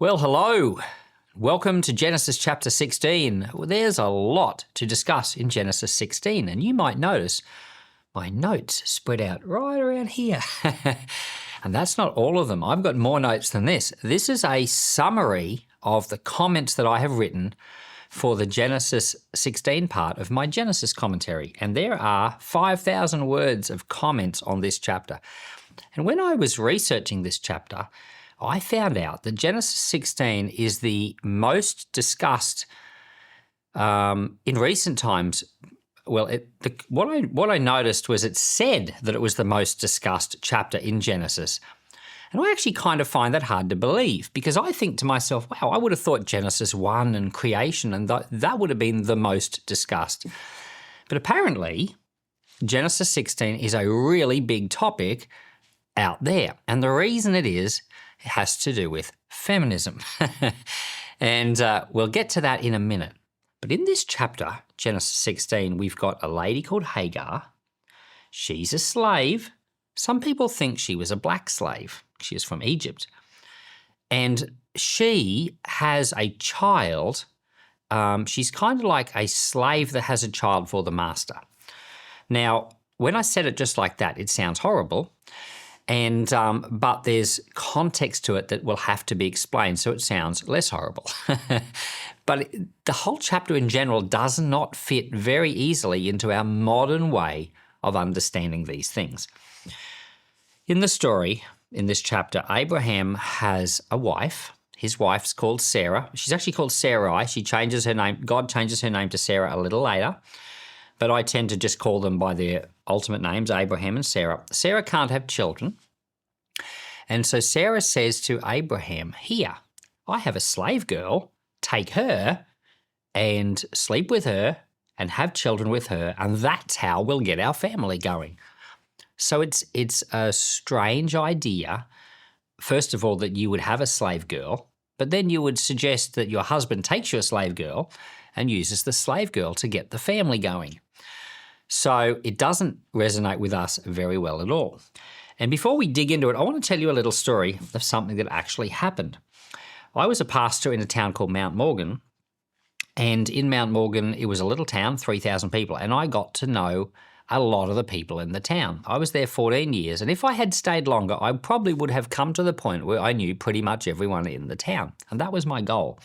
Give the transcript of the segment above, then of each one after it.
Well, hello. Welcome to Genesis chapter 16. Well, there's a lot to discuss in Genesis 16, and you might notice my notes spread out right around here. And that's not all of them. I've got more notes than this. This is a summary of the comments that I have written for the Genesis 16 part of my Genesis commentary. And there are 5,000 words of comments on this chapter. And when I was researching this chapter, I found out that Genesis 16 is the most discussed in recent times. Well, what I noticed was it said that it was the most discussed chapter in Genesis. And I actually kind of find that hard to believe because I think to myself, wow, I would have thought Genesis 1 and creation and that would have been the most discussed. But apparently, Genesis 16 is a really big topic out there. And the reason it has to do with feminism. And we'll get to that in a minute. But in this chapter, Genesis 16, we've got a lady called Hagar. She's a slave. Some people think she was a black slave. She is from Egypt. And she has a child. She's kind of like a slave that has a child for the master. Now, when I said it just like that, it sounds horrible. And but there's context to it that will have to be explained, so it sounds less horrible. But the whole chapter in general does not fit very easily into our modern way of understanding these things. In the story, in this chapter, Abraham has a wife. His wife's called Sarah. She's actually called Sarai. She changes her name. God changes her name to Sarah a little later. But I tend to just call them by their ultimate names, Abraham and Sarah. Sarah can't have children. And so Sarah says to Abraham, here, I have a slave girl. Take her and sleep with her and have children with her, and that's how we'll get our family going. So it's a strange idea, first of all, that you would have a slave girl, but then you would suggest that your husband takes your slave girl and uses the slave girl to get the family going. So it doesn't resonate with us very well at all. And before we dig into it, I want to tell you a little story of something that actually happened. I was a pastor in a town called Mount Morgan, and in Mount Morgan, it was a little town, 3,000 people, and I got to know a lot of the people in the town. I was there 14 years, and if I had stayed longer, I probably would have come to the point where I knew pretty much everyone in the town, and that was my goal,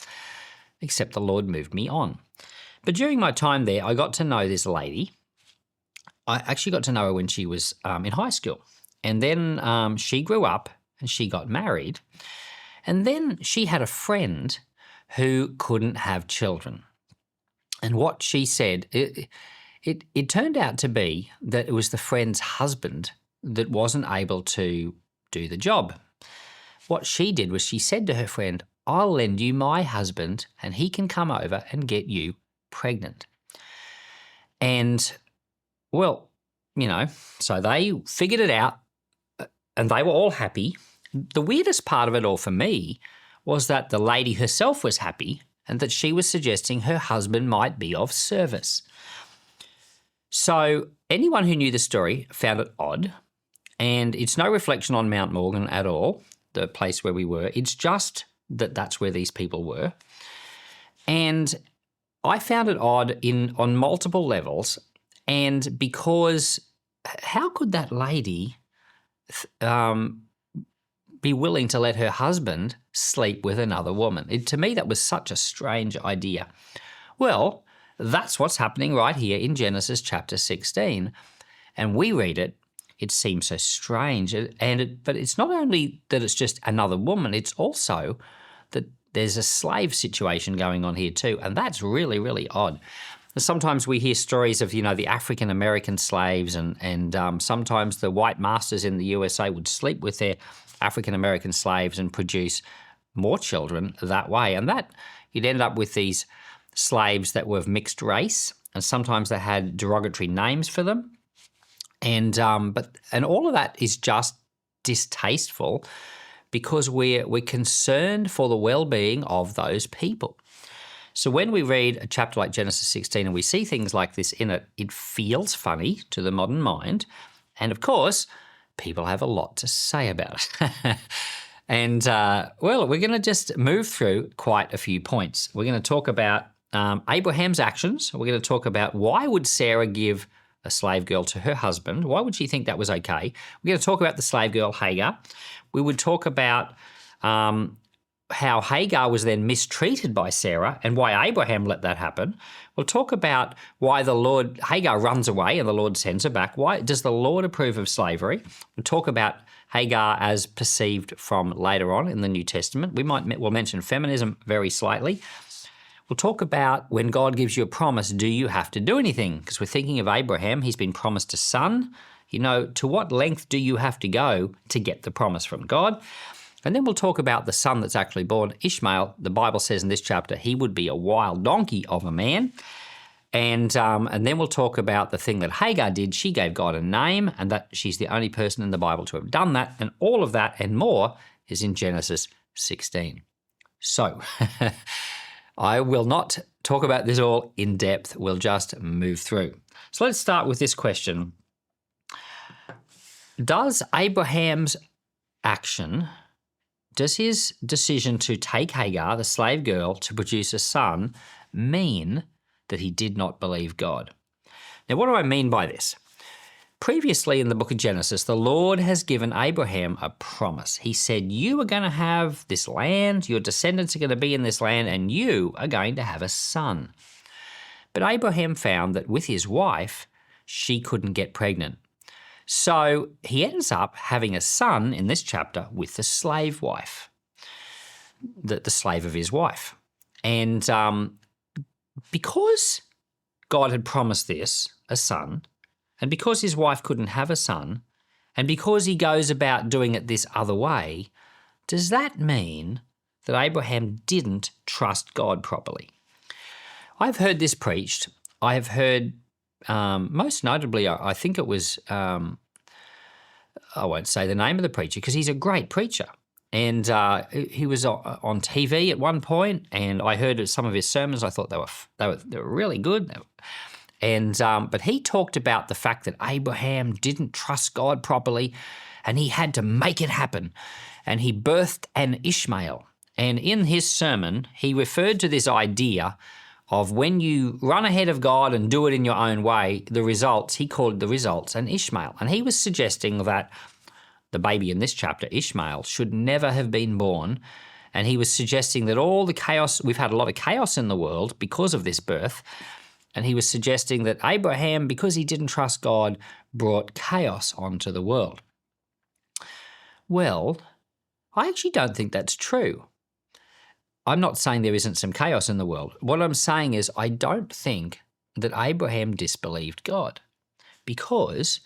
except the Lord moved me on. But during my time there, I got to know this lady. I actually got to know her when she was in high school, and then she grew up and she got married. And then she had a friend who couldn't have children. And what she said, it turned out to be that it was the friend's husband that wasn't able to do the job. What she did was she said to her friend, I'll lend you my husband and he can come over and get you pregnant. And, well, so they figured it out and they were all happy. The weirdest part of it all for me was that the lady herself was happy and that she was suggesting her husband might be of service. So anyone who knew the story found it odd, and it's no reflection on Mount Morgan at all, the place where we were. It's just that that's where these people were. And I found it odd on multiple levels, and because how could that lady be willing to let her husband sleep with another woman? To me, that was such a strange idea. Well, that's what's happening right here in Genesis chapter 16. And we read it, it seems so strange. But it's not only that it's just another woman, it's also that there's a slave situation going on here too. And that's really, really odd. Sometimes we hear stories of, the African-American slaves and sometimes the white masters in the USA would sleep with their African-American slaves and produce more children that way. And that you'd end up with these slaves that were of mixed race, and sometimes they had derogatory names for them. And all of that is just distasteful because we're concerned for the well-being of those people. So when we read a chapter like Genesis 16 and we see things like this in it, it feels funny to the modern mind. And of course, people have a lot to say about it. And, we're going to just move through quite a few points. We're going to talk about Abraham's actions. We're going to talk about why would Sarah give a slave girl to her husband? Why would she think that was okay? We're going to talk about the slave girl Hagar. We would talk about how Hagar was then mistreated by Sarah and why Abraham let that happen. We'll talk about why Hagar runs away and the Lord sends her back. Why does the Lord approve of slavery? We'll talk about Hagar as perceived from later on in the New Testament. We'll mention feminism very slightly. We'll talk about when God gives you a promise, do you have to do anything? Because we're thinking of Abraham. He's been promised a son. To what length do you have to go to get the promise from God? And then we'll talk about the son that's actually born, Ishmael. The Bible says in this chapter he would be a wild donkey of a man. And then we'll talk about the thing that Hagar did. She gave God a name, and that she's the only person in the Bible to have done that. And all of that and more is in Genesis 16. So I will not talk about this all in depth. We'll just move through. So let's start with this question. Does Abraham's action, does his decision to take Hagar, the slave girl, to produce a son, mean that he did not believe God? Now, what do I mean by this? Previously in the book of Genesis, the Lord has given Abraham a promise. He said, you are going to have this land, your descendants are going to be in this land, and you are going to have a son. But Abraham found that with his wife, she couldn't get pregnant. So he ends up having a son in this chapter with the slave wife, the slave of his wife. And because God had promised this, a son, and because his wife couldn't have a son, and because he goes about doing it this other way, does that mean that Abraham didn't trust God properly? I've heard this preached. I have heard, most notably, I think it was, I won't say the name of the preacher because he's a great preacher. And he was on TV at one point, and I heard some of his sermons. I thought they were really good. And but he talked about the fact that Abraham didn't trust God properly, and he had to make it happen. And he birthed an Ishmael. And in his sermon, he referred to this idea of when you run ahead of God and do it in your own way, the results, he called the results an Ishmael. And he was suggesting that the baby in this chapter, Ishmael, should never have been born. And he was suggesting that all the chaos, we've had a lot of chaos in the world because of this birth. And he was suggesting that Abraham, because he didn't trust God, brought chaos onto the world. Well, I actually don't think that's true. I'm not saying there isn't some chaos in the world. What I'm saying is I don't think that Abraham disbelieved God, because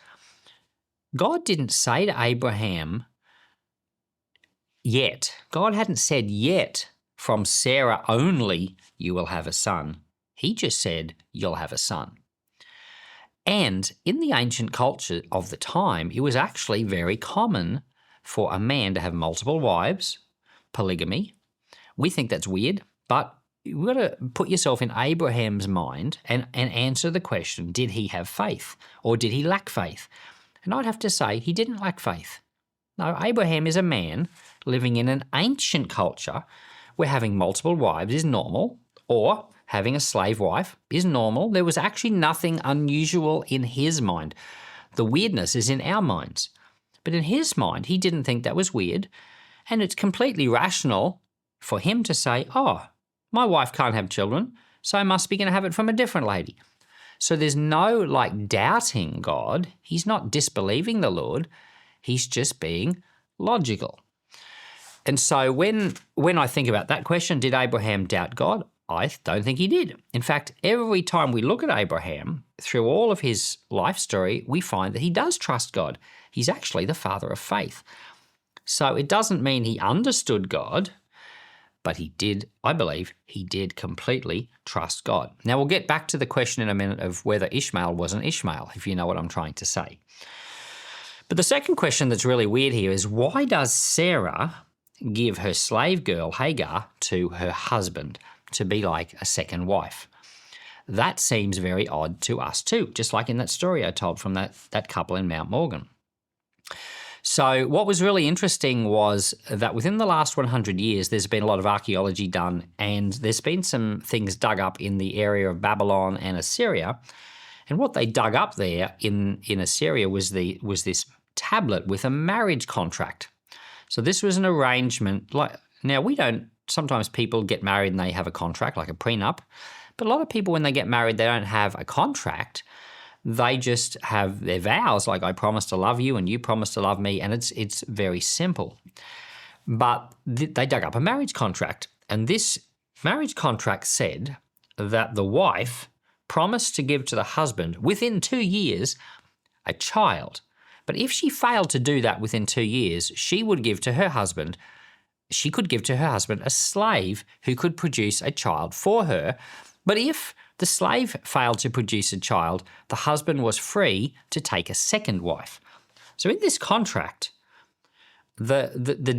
God didn't say to Abraham yet. God hadn't said yet, from Sarah only you will have a son. He just said, you'll have a son. And in the ancient culture of the time, it was actually very common for a man to have multiple wives, polygamy. We think that's weird, but you've got to put yourself in Abraham's mind and answer the question, did he have faith or did he lack faith? And I'd have to say he didn't lack faith. No, Abraham is a man living in an ancient culture where having multiple wives is normal, or having a slave wife is normal. There was actually nothing unusual in his mind. The weirdness is in our minds. But in his mind, he didn't think that was weird. And it's completely rational for him to say, oh, my wife can't have children, so I must be going to have it from a different lady. So there's no doubting God. He's not disbelieving the Lord. He's just being logical. And so when I think about that question, did Abraham doubt God? I don't think he did. In fact, every time we look at Abraham, through all of his life story, we find that he does trust God. He's actually the father of faith. So it doesn't mean he understood God, but he did, I believe, he did completely trust God. Now, we'll get back to the question in a minute of whether Ishmael was an Ishmael, if you know what I'm trying to say. But the second question that's really weird here is, why does Sarah give her slave girl, Hagar, to her husband to be like a second wife? That seems very odd to us too, just like in that story I told from that couple in Mount Morgan. So what was really interesting was that within the last 100 years, there's been a lot of archaeology done, and there's been some things dug up in the area of Babylon and Assyria. And what they dug up there in Assyria was this tablet with a marriage contract. So this was an arrangement. Now, sometimes people get married and they have a contract, like a prenup. But a lot of people, when they get married, they don't have a contract. They just have their vows, like I promise to love you and you promise to love me, and it's very simple. But they dug up a marriage contract, and this marriage contract said that the wife promised to give to the husband within 2 years a child. But if she failed to do that within 2 years, she could give to her husband a slave who could produce a child for her. But if the slave failed to produce a child, the husband was free to take a second wife. So in this contract, the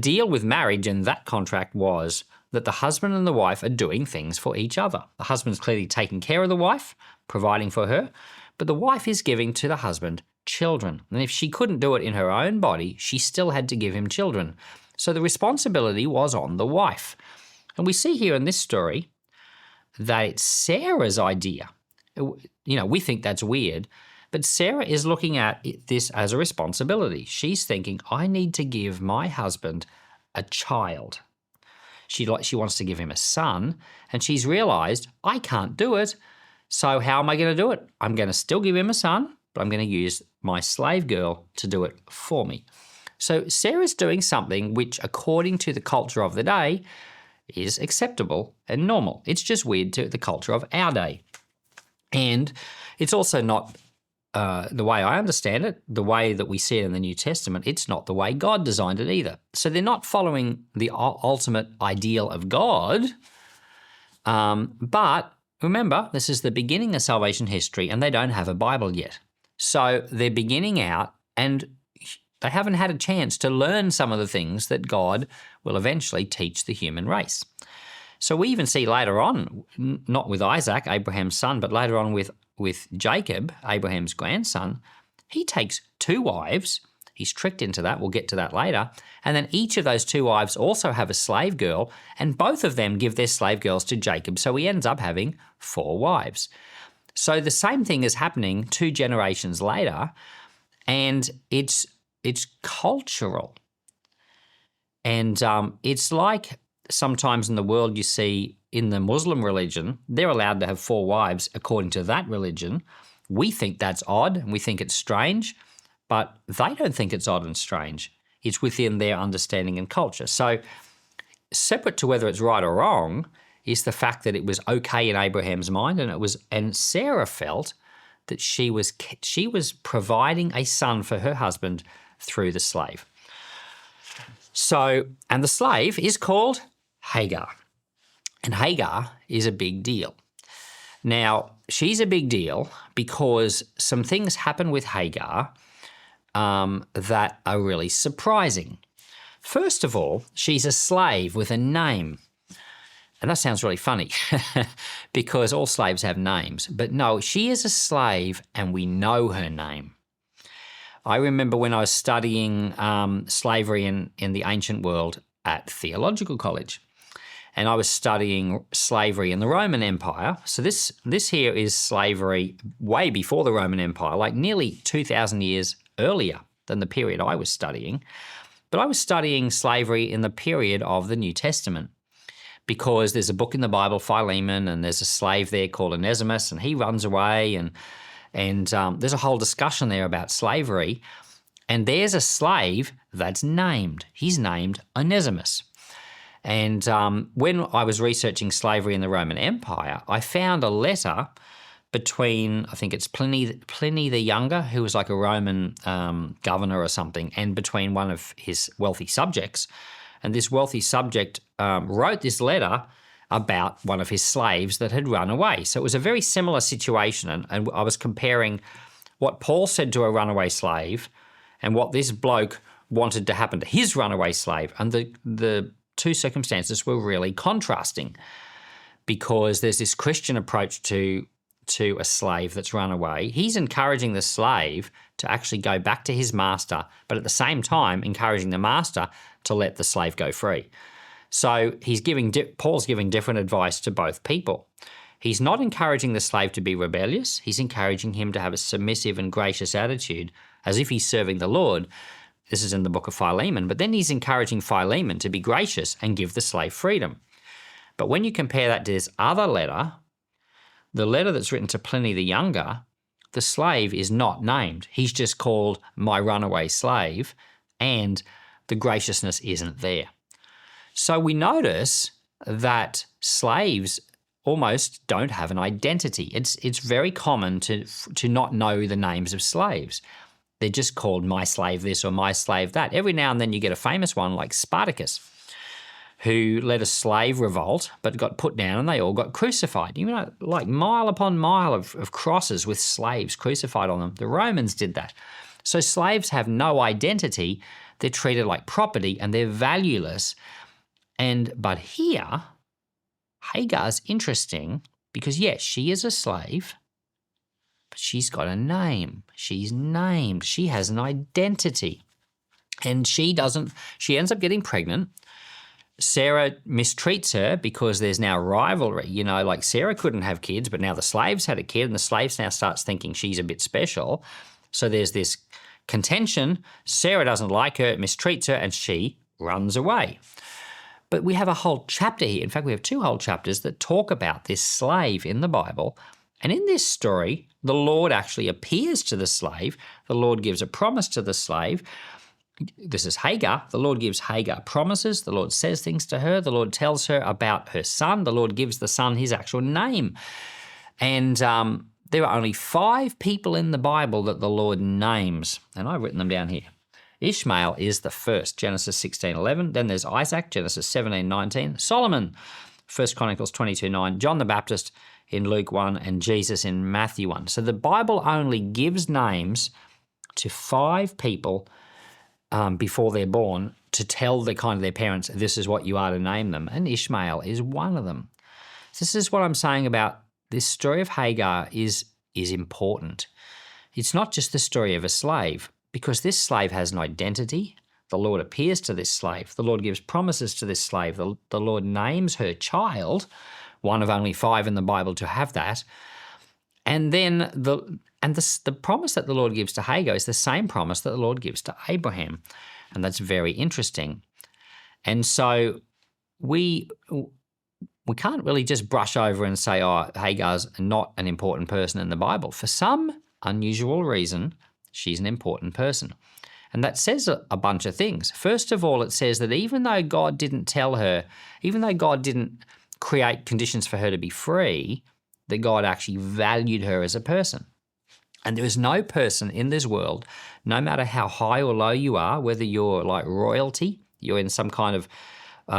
deal with marriage in that contract was that the husband and the wife are doing things for each other. The husband's clearly taking care of the wife, providing for her, but the wife is giving to the husband children. And if she couldn't do it in her own body, she still had to give him children. So the responsibility was on the wife. And we see here in this story that it's Sarah's idea. We think that's weird, but Sarah is looking at this as a responsibility. She's thinking, I need to give my husband a child. She wants to give him a son, and she's realized, I can't do it, so how am I going to do it? I'm going to still give him a son, but I'm going to use my slave girl to do it for me. So Sarah's doing something which, according to the culture of the day, is acceptable and normal. It's just weird to the culture of our day. And it's also not, the way I understand it, the way that we see it in the New Testament, it's not the way God designed it either. So they're not following the ultimate ideal of God. But remember, this is the beginning of salvation history, and they don't have a Bible yet. So they're beginning out, and they haven't had a chance to learn some of the things that God will eventually teach the human race. So we even see later on, not with Isaac, Abraham's son, but later on with Jacob, Abraham's grandson, he takes 2 wives. He's tricked into that. We'll get to that later. And then each of those 2 wives also have a slave girl, and both of them give their slave girls to Jacob. So he ends up having 4 wives. So the same thing is happening 2 generations later, and it's cultural. And it's like sometimes in the world you see in the Muslim religion, they're allowed to have 4 wives according to that religion. We think that's odd and we think it's strange, but they don't think it's odd and strange. It's within their understanding and culture. So separate to whether it's right or wrong is the fact that it was okay in Abraham's mind, and Sarah felt that she was providing a son for her husband through the slave. So, and the slave is called Hagar. And Hagar is a big deal. Now, she's a big deal because some things happen with Hagar that are really surprising. First of all, she's a slave with a name. And that sounds really funny because all slaves have names. But no, she is a slave and we know her name. I remember when I was studying slavery in the ancient world at theological college, and I was studying slavery in the Roman Empire. So this here is slavery way before the Roman Empire, like nearly 2,000 years earlier than the period I was studying. But I was studying slavery in the period of the New Testament because there's a book in the Bible, Philemon, and there's a slave there called Onesimus, and he runs away, and there's a whole discussion there about slavery. And there's a slave that's named. He's named Onesimus. And when I was researching slavery in the Roman Empire, I found a letter between, I think it's Pliny the Younger, who was like a Roman governor or something, and between one of his wealthy subjects. And this wealthy subject wrote this letter about one of his slaves that had run away. So it was a very similar situation. And I was comparing what Paul said to a runaway slave and what this bloke wanted to happen to his runaway slave. And the two circumstances were really contrasting because there's this Christian approach to to a slave that's run away, he's encouraging the slave to actually go back to his master, but at the same time encouraging the master to let the slave go free. So Paul's giving different advice to both people. He's not encouraging the slave to be rebellious. He's encouraging him to have a submissive and gracious attitude as if he's serving the Lord. This is in the book of Philemon. But then he's encouraging Philemon to be gracious and give the slave freedom. But when you compare that to this other letter, the letter that's written to Pliny the Younger, the slave is not named. He's just called my runaway slave, and the graciousness isn't there. So we notice that slaves almost don't have an identity. It's very common to not know the names of slaves. They're just called my slave this or my slave that. Every now and then you get a famous one like Spartacus, who led a slave revolt but got put down and they all got crucified. You know, like mile upon mile of crosses with slaves crucified on them. The Romans did that. So slaves have no identity. They're treated like property and they're valueless. But here, Hagar's interesting because, yes, she is a slave, but she's got a name. She's named. She has an identity. And she ends up getting pregnant. Sarah mistreats her because there's now rivalry. You know, like Sarah couldn't have kids, but now the slaves had a kid, and the slaves now starts thinking she's a bit special. So there's this contention. Sarah doesn't like her, mistreats her, and she runs away. But we have a whole chapter here. In fact, we have 2 whole chapters that talk about this slave in the Bible. And in this story, the Lord actually appears to the slave. The Lord gives a promise to the slave. This is Hagar. The Lord gives Hagar promises. The Lord says things to her. The Lord tells her about her son. The Lord gives the son his actual name. And there are only 5 people in the Bible that the Lord names. And I've written them down here. Ishmael is the first, Genesis 16:11. Then there's Isaac, Genesis 17:19. Solomon, 1 Chronicles 22:9. John the Baptist in Luke 1, and Jesus in Matthew 1. So the Bible only gives names to 5 people before they're born to tell their parents, this is what you are to name them. And Ishmael is one of them. This is what I'm saying about this story of Hagar is important. It's not just the story of a slave, because this slave has an identity. The Lord appears to this slave. The Lord gives promises to this slave. The Lord names her child, one of only 5 in the Bible to have that. And then the promise that the Lord gives to Hagar is the same promise that the Lord gives to Abraham. And that's very interesting. And so we can't really just brush over and say, oh, Hagar's not an important person in the Bible. For some unusual reason, she's an important person. And that says a bunch of things. First of all, it says that even though God didn't tell her, even though God didn't create conditions for her to be free, that God actually valued her as a person. And there is no person in this world, no matter how high or low you are, whether you're like royalty, you're in some kind of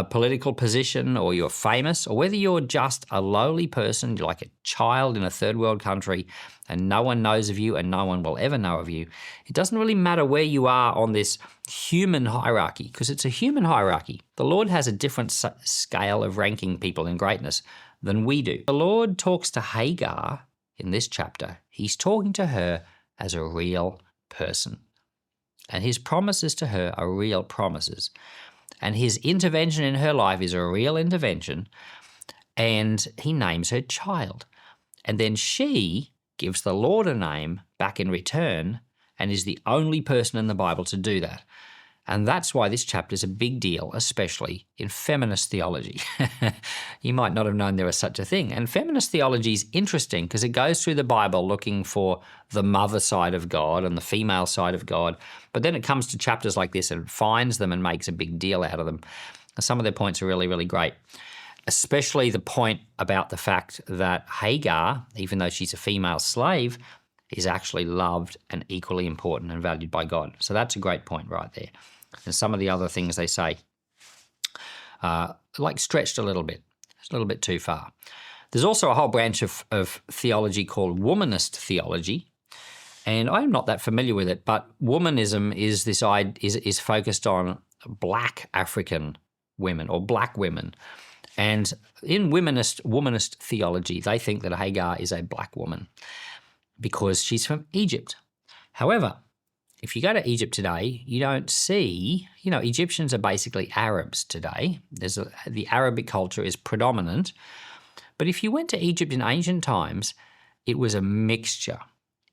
political position, or you're famous, or whether you're just a lowly person, you're like a child in a third world country, and no one knows of you and no one will ever know of you. It doesn't really matter where you are on this human hierarchy, because it's a human hierarchy. The Lord has a different scale of ranking people in greatness than we do. The Lord talks to Hagar in this chapter. He's talking to her as a real person. And his promises to her are real promises. And his intervention in her life is a real intervention. And he names her child. And then she gives the Lord a name back in return and is the only person in the Bible to do that. And that's why this chapter is a big deal, especially in feminist theology. You might not have known there was such a thing. And feminist theology is interesting because it goes through the Bible looking for the mother side of God and the female side of God. But then it comes to chapters like this and finds them and makes a big deal out of them. And some of their points are really, really great, especially the point about the fact that Hagar, even though she's a female slave, is actually loved and equally important and valued by God. So that's a great point right there. And some of the other things they say, like stretched a little bit. It's a little bit too far. There's also a whole branch of theology called womanist theology, and I'm not that familiar with it. But womanism is is focused on black African women or black women, And in womanist theology, they think that Hagar is a black woman because she's from Egypt. However, if you go to Egypt today, you don't see, Egyptians are basically Arabs today. The Arabic culture is predominant. But if you went to Egypt in ancient times, it was a mixture.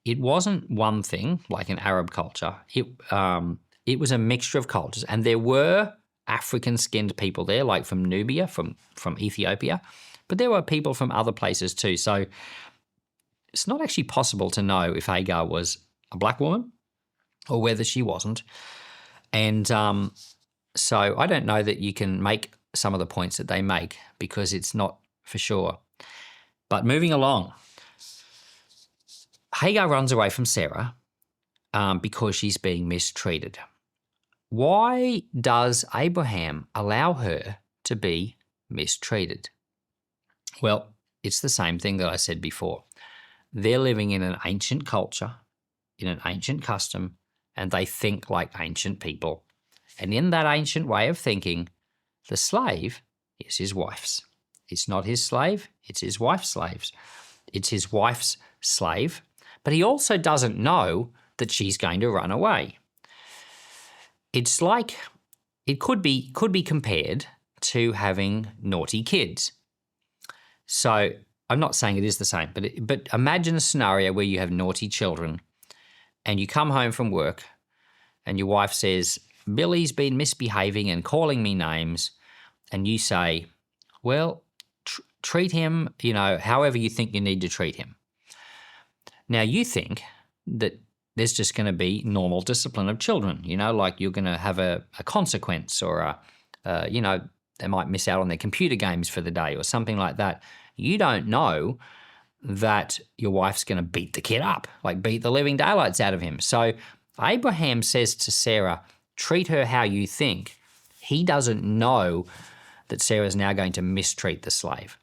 It wasn't one thing like an Arab culture. It was a mixture of cultures. And there were African-skinned people there, like from Nubia, from Ethiopia. But there were people from other places too. So it's not actually possible to know if Hagar was a black woman or whether she wasn't. And so I don't know that you can make some of the points that they make because it's not for sure. But moving along, Hagar runs away from Sarah because she's being mistreated. Why does Abraham allow her to be mistreated? Well, it's the same thing that I said before. They're living in an ancient culture, in an ancient custom, and they think like ancient people. And in that ancient way of thinking, the slave is his wife's. It's not his slave, it's his wife's slaves. It's his wife's slave, but he also doesn't know that she's going to run away. It's like, it could be compared to having naughty kids. So I'm not saying it is the same, but imagine a scenario where you have naughty children and you come home from work and your wife says, Billy's been misbehaving and calling me names, and you say, well, treat him, however you think you need to treat him. Now you think that there's just going to be normal discipline of children, like you're going to have a consequence or they might miss out on their computer games for the day or something like that. You don't know that your wife's going to beat the kid up, like beat the living daylights out of him. So Abraham says to Sarah, treat her how you think. He doesn't know that Sarah's now going to mistreat the slave.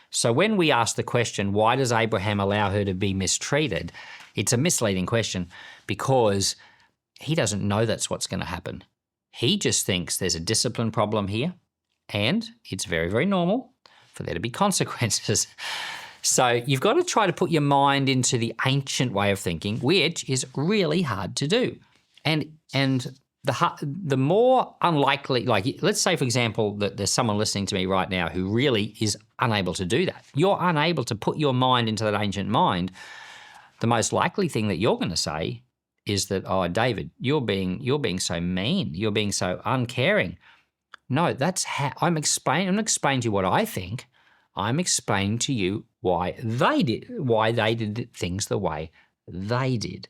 So when we ask the question, why does Abraham allow her to be mistreated? It's a misleading question because he doesn't know that's what's going to happen. He just thinks there's a discipline problem here and it's very, very normal for there to be consequences. So you've got to try to put your mind into the ancient way of thinking, which is really hard to do. And the more unlikely, like let's say, for example, that there's someone listening to me right now who really is unable to do that. You're unable to put your mind into that ancient mind. The most likely thing that you're going to say is that, oh, David, you're being so mean. You're being so uncaring. No, that's how I'm not explaining to you what I think. I'm explaining to you why they did things the way they did.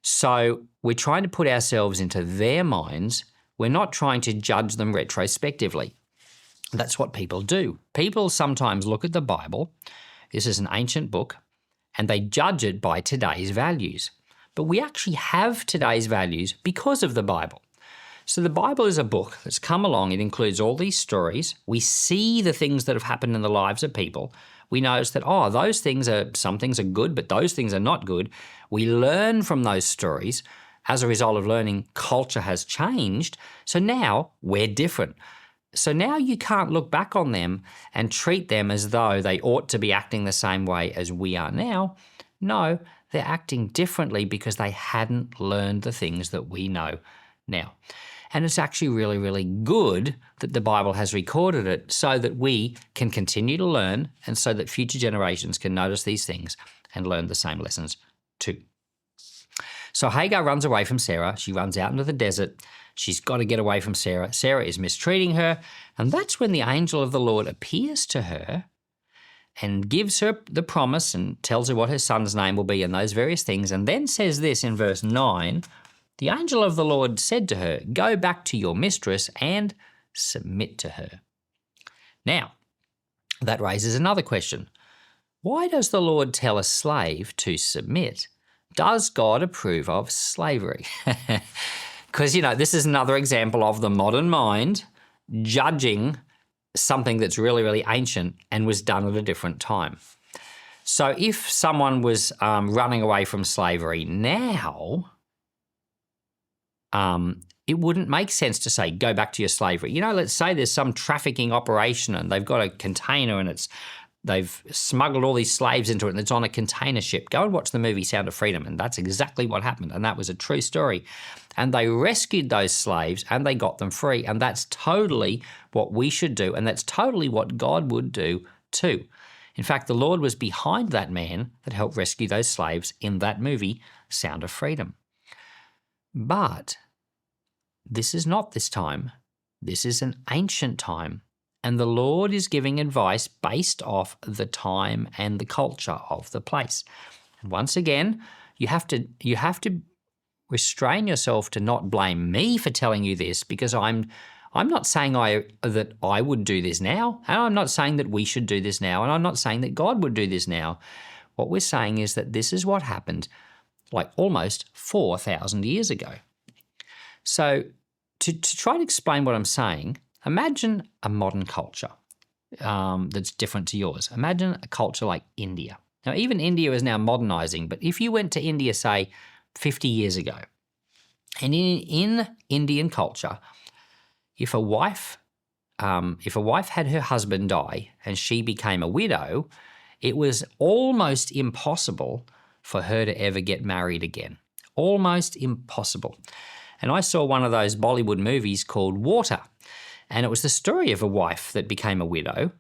So we're trying to put ourselves into their minds. We're not trying to judge them retrospectively. That's what people do. People sometimes look at the Bible, this is an ancient book, and they judge it by today's values. But we actually have today's values because of the Bible. So the Bible is a book that's come along. It includes all these stories. We see the things that have happened in the lives of people. We notice that, some things are good, but those things are not good. We learn from those stories. As a result of learning, culture has changed. So now we're different. So now you can't look back on them and treat them as though they ought to be acting the same way as we are now. No, they're acting differently because they hadn't learned the things that we know now. And it's actually really, really good that the Bible has recorded it so that we can continue to learn and so that future generations can notice these things and learn the same lessons too. So Hagar runs away from Sarah. She runs out into the desert. She's got to get away from Sarah. Sarah is mistreating her. And that's when the angel of the Lord appears to her and gives her the promise and tells her what her son's name will be and those various things. And then says this in verse 9, the angel of the Lord said to her, go back to your mistress and submit to her. Now, that raises another question. Why does the Lord tell a slave to submit? Does God approve of slavery? Because, this is another example of the modern mind judging something that's really, really ancient and was done at a different time. So if someone was running away from slavery now, it wouldn't make sense to say, go back to your slavery. Let's say there's some trafficking operation and they've got a container and they've smuggled all these slaves into it and it's on a container ship. Go and watch the movie Sound of Freedom, and that's exactly what happened, and that was a true story. And they rescued those slaves and they got them free, and that's totally what we should do, and that's totally what God would do too. In fact, the Lord was behind that man that helped rescue those slaves in that movie, Sound of Freedom. But this is not this time. This is an ancient time. And the Lord is giving advice based off the time and the culture of the place. And once again, you have to restrain yourself to not blame me for telling you this, because I'm not saying that I would do this now, and I'm not saying that we should do this now, and I'm not saying that God would do this now. What we're saying is that this is what happened like almost 4,000 years ago. So to try to explain what I'm saying, imagine a modern culture that's different to yours. Imagine a culture like India. Now, even India is now modernizing, but if you went to India, say, 50 years ago, and in Indian culture, if a wife had her husband die and she became a widow, it was almost impossible for her to ever get married again. Almost impossible. And I saw one of those Bollywood movies called Water, and it was the story of a wife that became a widow,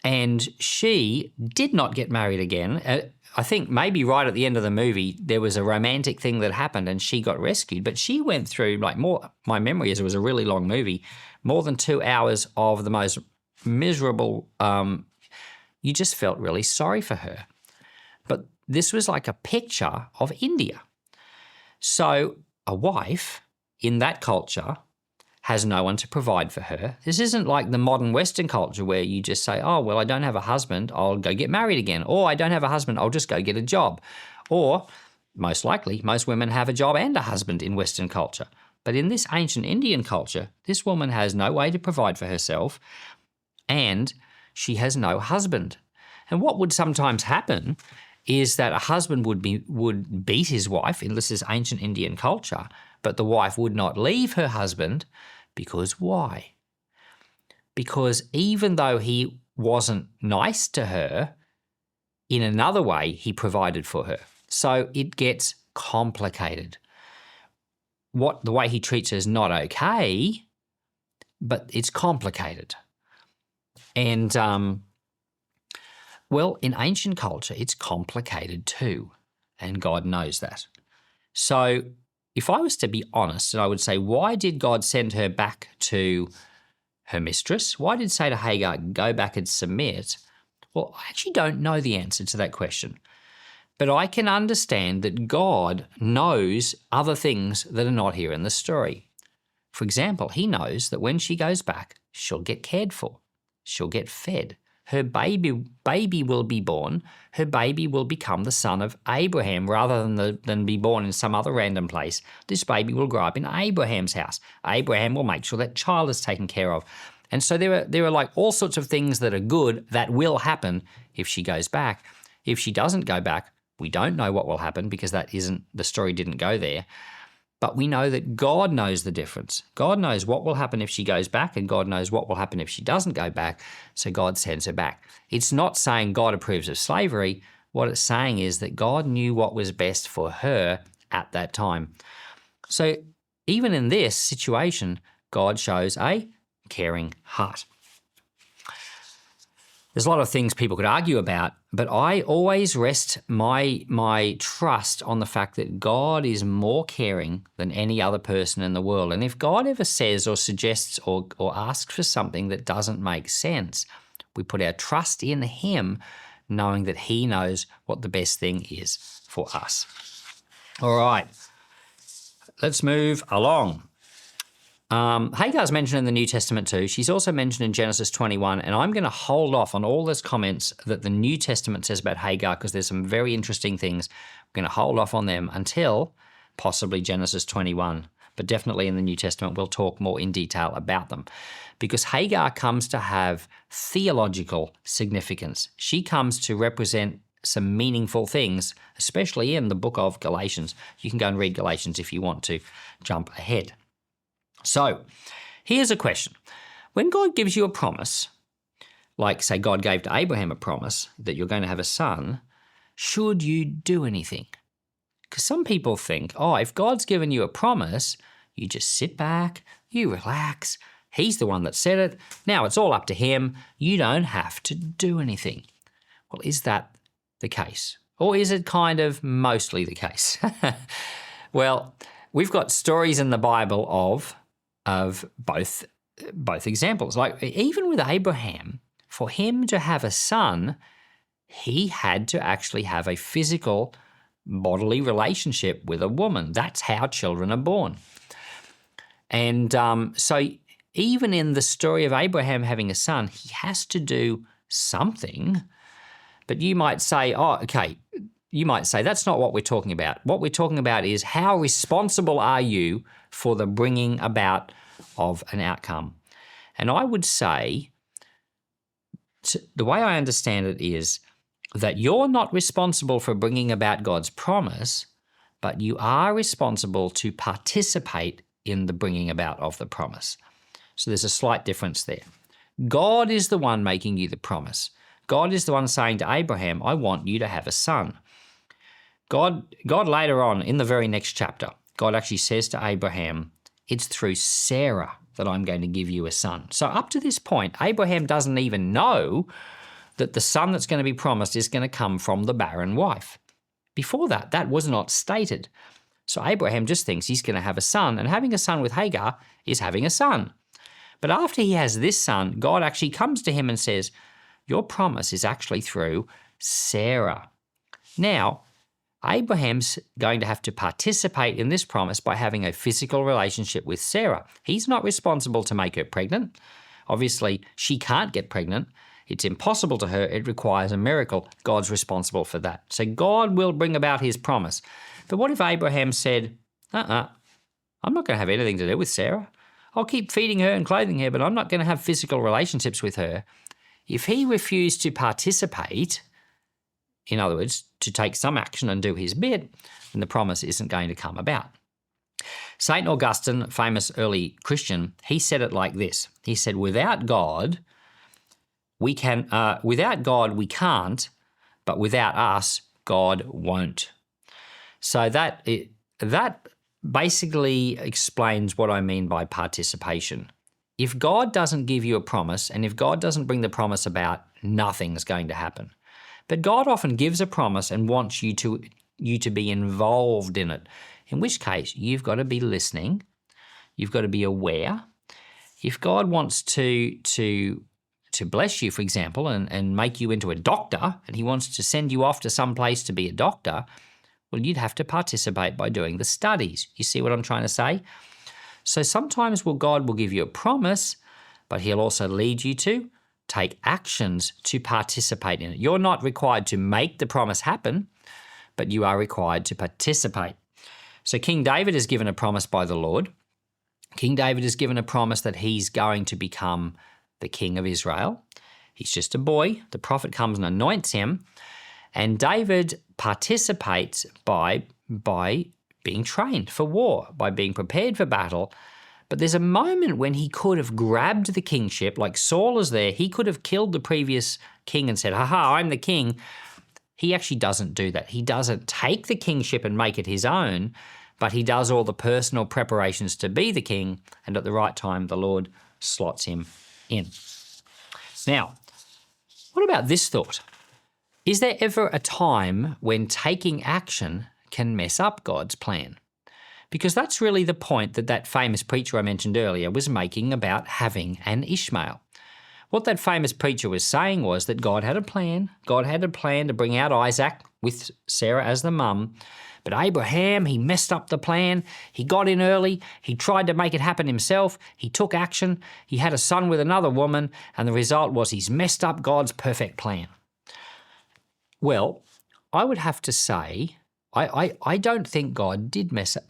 and she did not get married again. I think maybe right at the end of the movie, there was a romantic thing that happened and she got rescued, but she went through my memory is it was a really long movie, more than 2 hours of the most miserable, you just felt really sorry for her. But this was like a picture of India. So a wife in that culture has no one to provide for her. This isn't like the modern Western culture where you just say, oh, well, I don't have a husband, I'll go get married again. Or I don't have a husband, I'll just go get a job. Or most likely, most women have a job and a husband in Western culture. But in this ancient Indian culture, this woman has no way to provide for herself and she has no husband. And what would sometimes happen is that a husband would beat his wife in this is ancient Indian culture, but the wife would not leave her husband because why? Because even though he wasn't nice to her, in another way he provided for her. So it gets complicated. The way he treats her is not okay, but it's complicated. And well, in ancient culture, it's complicated too, and God knows that. So if I was to be honest, and I would say, why did God send her back to her mistress? Why did he say to Hagar, go back and submit? Well, I actually don't know the answer to that question. But I can understand that God knows other things that are not here in the story. For example, he knows that when she goes back, she'll get cared for. She'll get fed. Her baby will be born. Her baby will become the son of Abraham rather than be born in some other random place. This baby will grow up in Abraham's house. Abraham will make sure that child is taken care of. And so there are like all sorts of things that are good that will happen if she goes back. If she doesn't go back, we don't know what will happen because the story didn't go there. But we know that God knows the difference. God knows what will happen if she goes back, and God knows what will happen if she doesn't go back, so God sends her back. It's not saying God approves of slavery. What it's saying is that God knew what was best for her at that time. So even in this situation, God shows a caring heart. There's a lot of things people could argue about, but I always rest my trust on the fact that God is more caring than any other person in the world. And if God ever says or suggests or asks for something that doesn't make sense, we put our trust in him, knowing that he knows what the best thing is for us. All right, let's move along. Hagar's mentioned in the New Testament too. She's also mentioned in Genesis 21, and I'm going to hold off on all those comments that the New Testament says about Hagar because there's some very interesting things. I'm going to hold off on them until possibly Genesis 21, but definitely in the New Testament we'll talk more in detail about them because Hagar comes to have theological significance. She comes to represent some meaningful things, especially in the book of Galatians. You can go and read Galatians if you want to jump ahead. So here's a question. When God gives you a promise, like say God gave to Abraham a promise that you're going to have a son, should you do anything? Because some people think, oh, if God's given you a promise, you just sit back, you relax. He's the one that said it. Now it's all up to him. You don't have to do anything. Well, is that the case? Or is it kind of mostly the case? Well, we've got stories in the Bible of both examples. Like even with Abraham, for him to have a son, he had to actually have a physical bodily relationship with a woman. That's how children are born. And so even in the story of Abraham having a son, he has to do something. But you might say, oh, okay, you might say that's not what we're talking about. What we're talking about is how responsible are you for the bringing about of an outcome? And I would say, the way I understand it is that you're not responsible for bringing about God's promise, but you are responsible to participate in the bringing about of the promise. So there's a slight difference there. God is the one making you the promise. God is the one saying to Abraham, I want you to have a son. God later on in the very next chapter, God actually says to Abraham, it's through Sarah that I'm going to give you a son. So up to this point, Abraham doesn't even know that the son that's going to be promised is going to come from the barren wife. Before that, that was not stated. So Abraham just thinks he's going to have a son, and having a son with Hagar is having a son. But after he has this son, God actually comes to him and says, your promise is actually through Sarah. Now, Abraham's going to have to participate in this promise by having a physical relationship with Sarah. He's not responsible to make her pregnant. Obviously, she can't get pregnant. It's impossible to her. It requires a miracle. God's responsible for that. So God will bring about his promise. But what if Abraham said, I'm not going to have anything to do with Sarah. I'll keep feeding her and clothing her, but I'm not going to have physical relationships with her. If he refused to participate, in other words, to take some action and do his bit, then the promise isn't going to come about. St. Augustine, famous early Christian, he said it like this. He said, without God, we can't, but without us, God won't. So that basically explains what I mean by participation. If God doesn't give you a promise, and if God doesn't bring the promise about, nothing's going to happen. But God often gives a promise and wants you to be involved in it, in which case you've got to be listening, you've got to be aware. If God wants to bless you, for example, and make you into a doctor, and he wants to send you off to some place to be a doctor, well, you'd have to participate by doing the studies. You see what I'm trying to say? So sometimes God will give you a promise, but he'll also lead you to take actions to participate in it. You're not required to make the promise happen, but you are required to participate. So King David is given a promise by the Lord. King David is given a promise that he's going to become the king of Israel. He's just a boy. The prophet comes and anoints him. And David participates by being trained for war, by being prepared for battle. But there's a moment when he could have grabbed the kingship, like Saul is there. He could have killed the previous king and said, "Ha, I'm the king." He actually doesn't do that. He doesn't take the kingship and make it his own, but he does all the personal preparations to be the king, and at the right time, the Lord slots him in. Now, what about this thought? Is there ever a time when taking action can mess up God's plan? Because that's really the point that famous preacher I mentioned earlier was making about having an Ishmael. What that famous preacher was saying was that God had a plan. God had a plan to bring out Isaac with Sarah as the mum. But Abraham, he messed up the plan. He got in early. He tried to make it happen himself. He took action. He had a son with another woman. And the result was he's messed up God's perfect plan. Well, I would have to say, I don't think God did mess up,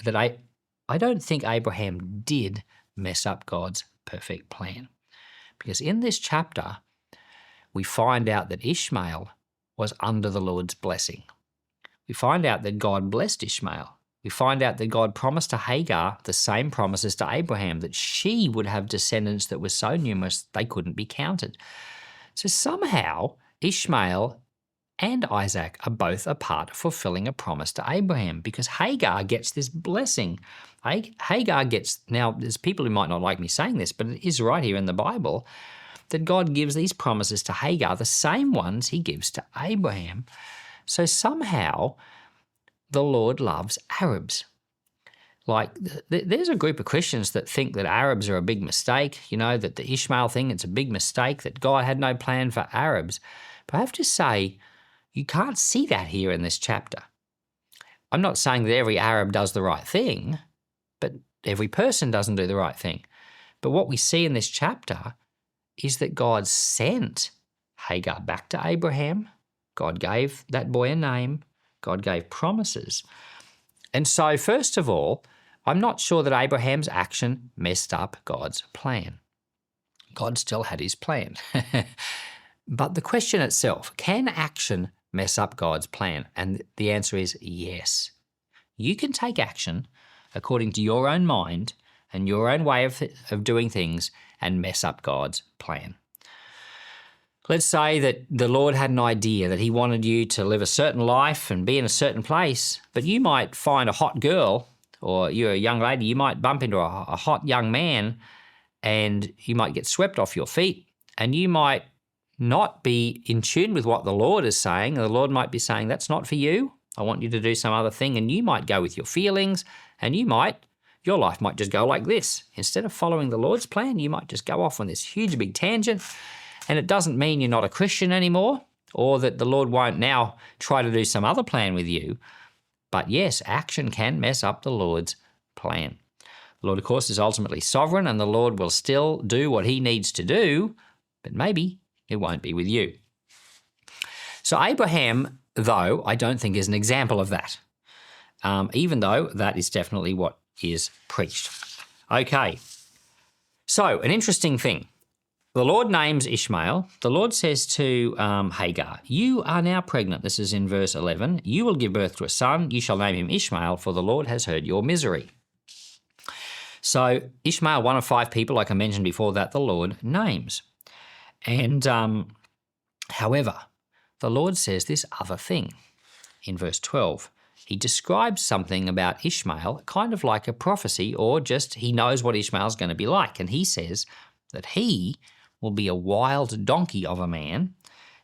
I don't think Abraham did mess up God's perfect plan. Because in this chapter, we find out that Ishmael was under the Lord's blessing. We find out that God blessed Ishmael. we find out that God promised to Hagar the same promises to Abraham, that she would have descendants that were so numerous they couldn't be counted. So somehow Ishmael and Isaac are both a part of fulfilling a promise to Abraham, because Hagar gets this blessing. Hagar gets, now there's people who might not like me saying this, but it is right here in the Bible, that God gives these promises to Hagar, the same ones he gives to Abraham. So somehow the Lord loves Arabs. Like, there's a group of Christians that think that Arabs are a big mistake, that the Ishmael thing, it's a big mistake, that God had no plan for Arabs. But I have to say, you can't see that here in this chapter. I'm not saying that every Arab does the right thing, but every person doesn't do the right thing. But what we see in this chapter is that God sent Hagar back to Abraham. God gave that boy a name. God gave promises. And so, first of all, I'm not sure that Abraham's action messed up God's plan. God still had his plan. But the question itself, can action mess up God's plan? And the answer is yes. You can take action according to your own mind and your own way of doing things and mess up God's plan. Let's say that the Lord had an idea that he wanted you to live a certain life and be in a certain place, but you might find a hot girl, or you're a young lady, you might bump into a hot young man and you might get swept off your feet, and you might not be in tune with what the Lord is saying. The Lord might be saying, that's not for you. I want you to do some other thing. And you might go with your feelings, and your life might just go like this. Instead of following the Lord's plan, you might just go off on this huge big tangent. And it doesn't mean you're not a Christian anymore, or that the Lord won't now try to do some other plan with you. But yes, action can mess up the Lord's plan. The Lord, of course, is ultimately sovereign, and the Lord will still do what he needs to do, but maybe it won't be with you. So Abraham, though, I don't think is an example of that, even though that is definitely what is preached. Okay, so an interesting thing. The Lord names Ishmael. The Lord says to Hagar, you are now pregnant. This is in verse 11. You will give birth to a son. You shall name him Ishmael, for the Lord has heard your misery. So Ishmael, one of 5 people, like I mentioned before, that the Lord names. And however, the Lord says this other thing in verse 12. He describes something about Ishmael, kind of like a prophecy, or just he knows what Ishmael's going to be like. And he says that he will be a wild donkey of a man.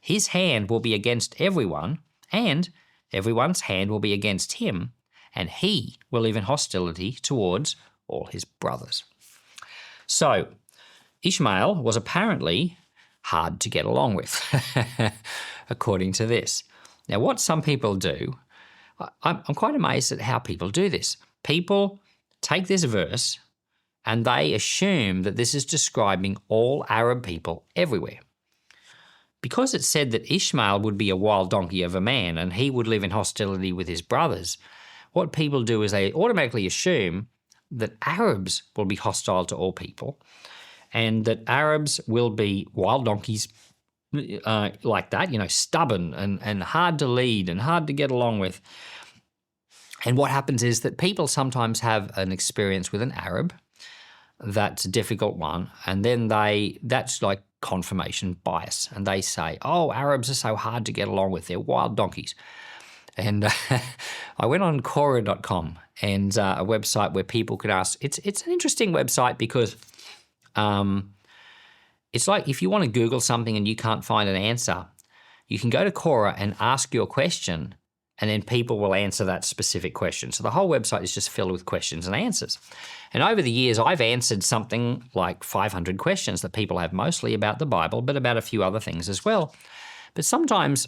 His hand will be against everyone, and everyone's hand will be against him, and he will live in hostility towards all his brothers. So Ishmael was apparently hard to get along with, according to this. Now, what some people do, I'm quite amazed at how people do this. People take this verse and they assume that this is describing all Arab people everywhere. Because it said that Ishmael would be a wild donkey of a man and he would live in hostility with his brothers, what people do is they automatically assume that Arabs will be hostile to all people, and that Arabs will be wild donkeys like that, stubborn and hard to lead and hard to get along with. And what happens is that people sometimes have an experience with an Arab that's a difficult one, and then that's like confirmation bias, and they say, oh, Arabs are so hard to get along with, they're wild donkeys. And I went on Quora.com, and a website where people could ask. It's an interesting website because it's like if you want to Google something and you can't find an answer, you can go to Quora and ask your question, and then people will answer that specific question. So the whole website is just filled with questions and answers. And over the years, I've answered something like 500 questions that people have, mostly about the Bible, but about a few other things as well. But sometimes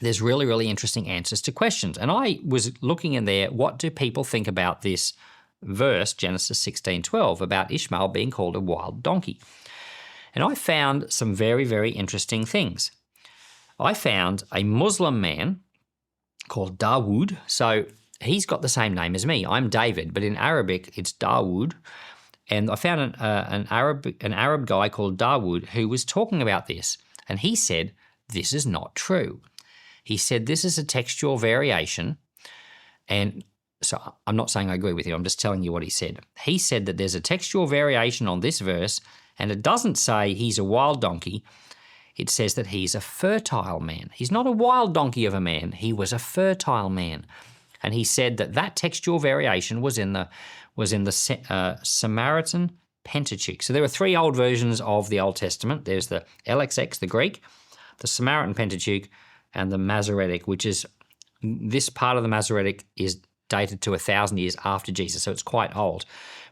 there's really, really interesting answers to questions. And I was looking in there, what do people think about this verse, Genesis 16:12, about Ishmael being called a wild donkey? And I found some very, very interesting things. I found a Muslim man called Dawood. So he's got the same name as me. I'm David, but in Arabic it's Dawood. And I found an Arab guy called Dawood who was talking about this, and he said this is not true. He said this is a textual variation, and So I'm not saying I agree with you. I'm just telling you what he said. He said that there's a textual variation on this verse, and it doesn't say he's a wild donkey. It says that he's a fertile man. He's not a wild donkey of a man. He was a fertile man. And he said that that textual variation was in the Samaritan Pentateuch. So there are three old versions of the Old Testament. There's the LXX, the Greek, the Samaritan Pentateuch, and the Masoretic, which is this part of the Masoretic is dated to 1,000 years after Jesus, so it's quite old.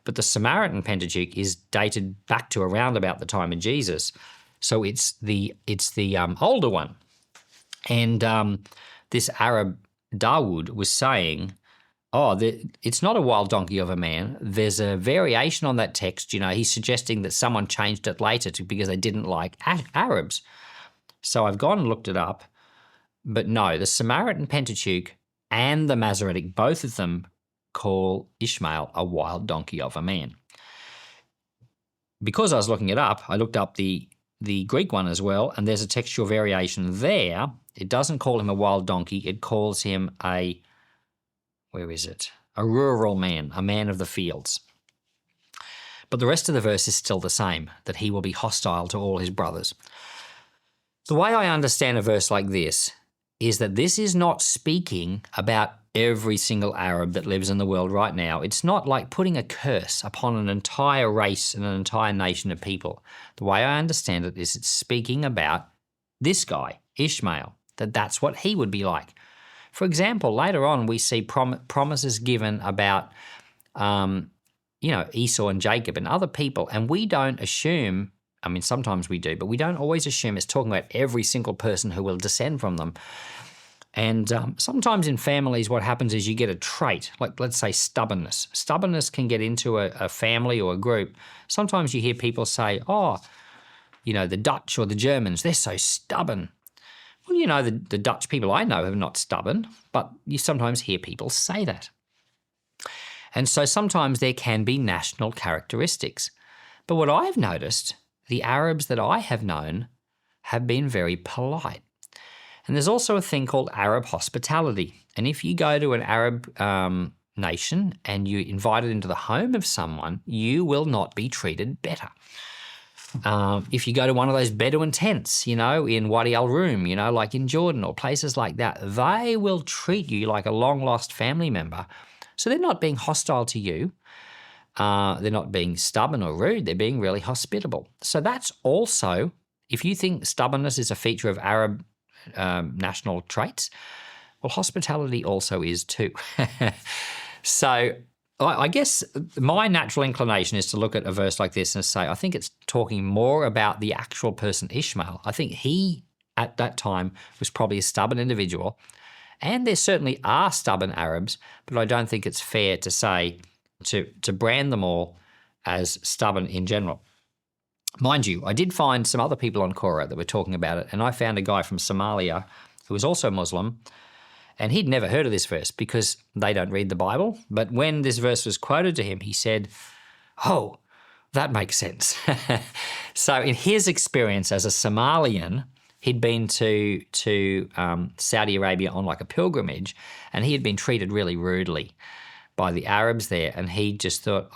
But the Samaritan Pentateuch is dated back to around about the time of Jesus, so it's the older one. And this Arab Dawood was saying, it's not a wild donkey of a man. There's a variation on that text. He's suggesting that someone changed it later because they didn't like Arabs. So I've gone and looked it up. But no, the Samaritan Pentateuch and the Masoretic, both of them call Ishmael a wild donkey of a man. Because I was looking it up, I looked up the Greek one as well, and there's a textual variation there. It doesn't call him a wild donkey. It calls him a rural man, a man of the fields. But the rest of the verse is still the same, that he will be hostile to all his brothers. The way I understand a verse like this is that this is not speaking about every single Arab that lives in the world right now. It's not like putting a curse upon an entire race and an entire nation of people. The way I understand it is it's speaking about this guy, Ishmael, that's what he would be like. For example, later on we see promises given about, Esau and Jacob and other people, and we don't assume, sometimes we do, but we don't always assume it's talking about every single person who will descend from them. And sometimes in families what happens is you get a trait, like let's say stubbornness. Stubbornness can get into a family or a group. Sometimes you hear people say, the Dutch or the Germans, they're so stubborn. Well, the Dutch people I know are not stubborn, but you sometimes hear people say that. And so sometimes there can be national characteristics. But what I've noticed, the Arabs that I have known have been very polite. And there's also a thing called Arab hospitality. And if you go to an Arab nation and you're invited into the home of someone, you will not be treated better. If you go to one of those Bedouin tents, in Wadi al-Rum, like in Jordan or places like that, they will treat you like a long-lost family member. So they're not being hostile to you. They're not being stubborn or rude. They're being really hospitable. So that's also, if you think stubbornness is a feature of Arab national traits, well, hospitality also is too. So I guess my natural inclination is to look at a verse like this and say, I think it's talking more about the actual person Ishmael. I think he, at that time, was probably a stubborn individual. And there certainly are stubborn Arabs, but I don't think it's fair to say, to brand them all as stubborn in general. Mind you, I did find some other people on Quora that were talking about it, and I found a guy from Somalia who was also Muslim, and he'd never heard of this verse because they don't read the Bible. But when this verse was quoted to him, he said, "Oh, that makes sense." So in his experience as a Somalian, he'd been to Saudi Arabia on like a pilgrimage, and he had been treated really rudely by the Arabs there, and he just thought,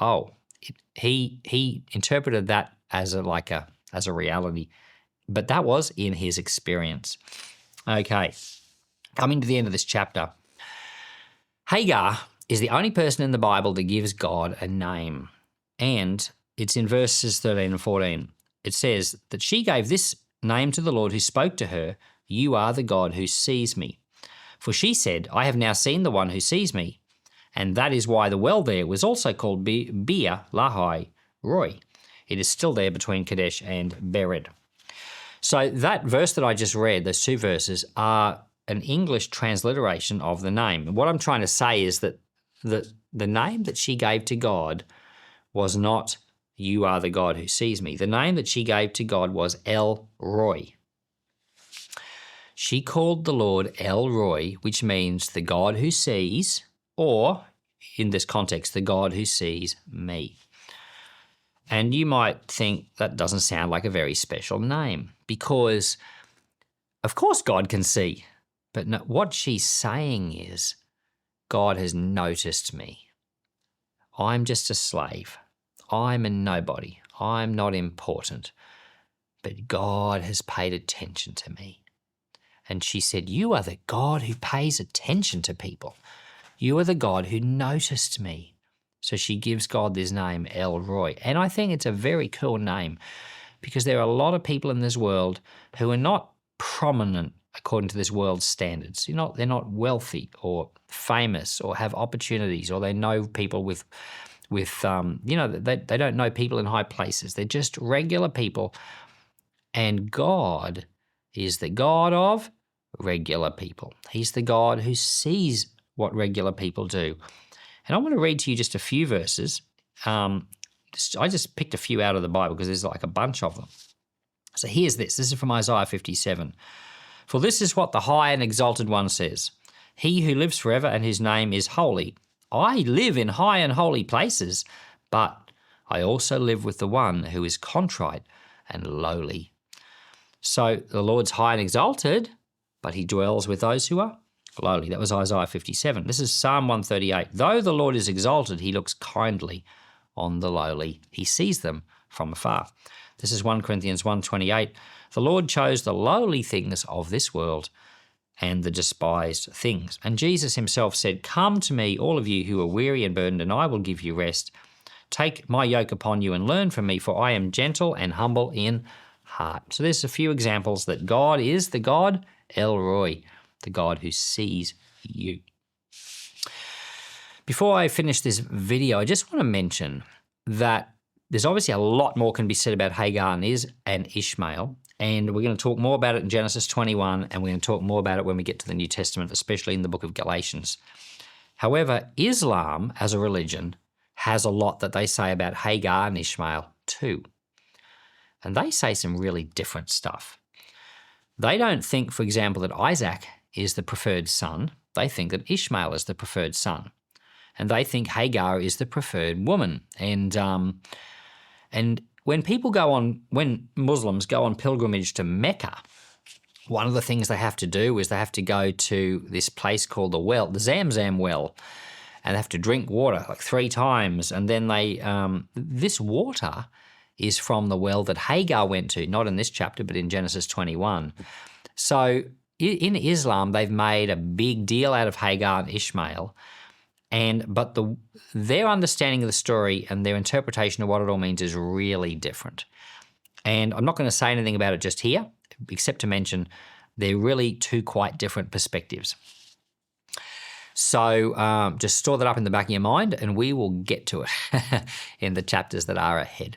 he interpreted that as a reality, but that was in his experience. Okay. Coming to the end of this chapter, Hagar is the only person in the Bible that gives God a name. And it's in verses 13 and 14. It says that she gave this name to the Lord who spoke to her, "You are the God who sees me." For she said, "I have now seen the one who sees me." And that is why the well there was also called Beer Lahai Roy. It is still there between Kadesh and Bered. So that verse that I just read, those two verses, are an English transliteration of the name. And what I'm trying to say is that the name that she gave to God was not "You are the God who sees me." The name that she gave to God was El Roy. She called the Lord El Roy, which means the God who sees, or in this context, the God who sees me. And you might think that doesn't sound like a very special name because, of course, God can see. But no, what she's saying is God has noticed me. I'm just a slave. I'm a nobody. I'm not important. But God has paid attention to me. And she said, you are the God who pays attention to people. You are the God who noticed me. So she gives God this name, El Roi. And I think it's a very cool name because there are a lot of people in this world who are not prominent according to this world's standards. They're not wealthy or famous or have opportunities, or they know people with they don't know people in high places. They're just regular people. And God is the God of regular people. He's the God who sees what regular people do. And I want to read to you just a few verses. I just picked a few out of the Bible because there's like a bunch of them. So here's this. This is from Isaiah 57. For this is what the high and exalted one says. He who lives forever and his name is holy. I live in high and holy places, but I also live with the one who is contrite and lowly. So the Lord's high and exalted, but he dwells with those who are lowly. That was Isaiah 57. This is Psalm 138. Though the Lord is exalted, he looks kindly on the lowly. He sees them from afar. This is 1 Corinthians 1:28. The Lord chose the lowly things of this world and the despised things. And Jesus himself said, come to me, all of you who are weary and burdened, and I will give you rest. Take my yoke upon you and learn from me, for I am gentle and humble in heart. So there's a few examples that God is the God, El Roi, the God who sees you. Before I finish this video, I just want to mention that there's obviously a lot more can be said about Hagar and Ishmael, and we're going to talk more about it in Genesis 21, and we're going to talk more about it when we get to the New Testament, especially in the book of Galatians. However, Islam as a religion has a lot that they say about Hagar and Ishmael too. And they say some really different stuff. They don't think, for example, that Isaac is the preferred son. They think that Ishmael is the preferred son. And they think Hagar is the preferred woman. And when Muslims go on pilgrimage to Mecca, one of the things they have to do is they have to go to this place called the Zamzam well, and they have to drink water like 3 times. And then this water is from the well that Hagar went to, not in this chapter, but in Genesis 21. So in Islam, they've made a big deal out of Hagar and Ishmael, but their understanding of the story and their interpretation of what it all means is really different. And I'm not going to say anything about it just here, except to mention they're really 2 quite different perspectives. So just store that up in the back of your mind, and we will get to it in the chapters that are ahead.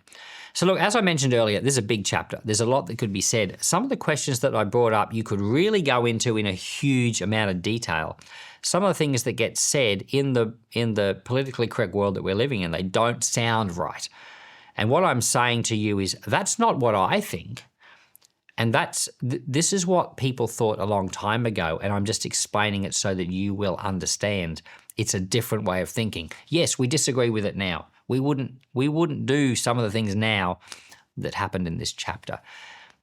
So look, as I mentioned earlier, this is a big chapter. There's a lot that could be said. Some of the questions that I brought up, you could really go into in a huge amount of detail. Some of the things that get said in the politically correct world that we're living in, they don't sound right. And what I'm saying to you is that's not what I think. And this is what people thought a long time ago, and I'm just explaining it so that you will understand it's a different way of thinking. Yes, we disagree with it now. We wouldn't do some of the things now that happened in this chapter,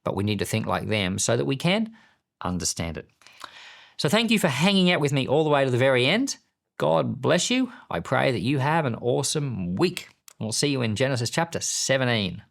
but we need to think like them so that we can understand it. So thank you for hanging out with me all the way to the very end. God bless you. I pray that you have an awesome week. We'll see you in Genesis chapter 17.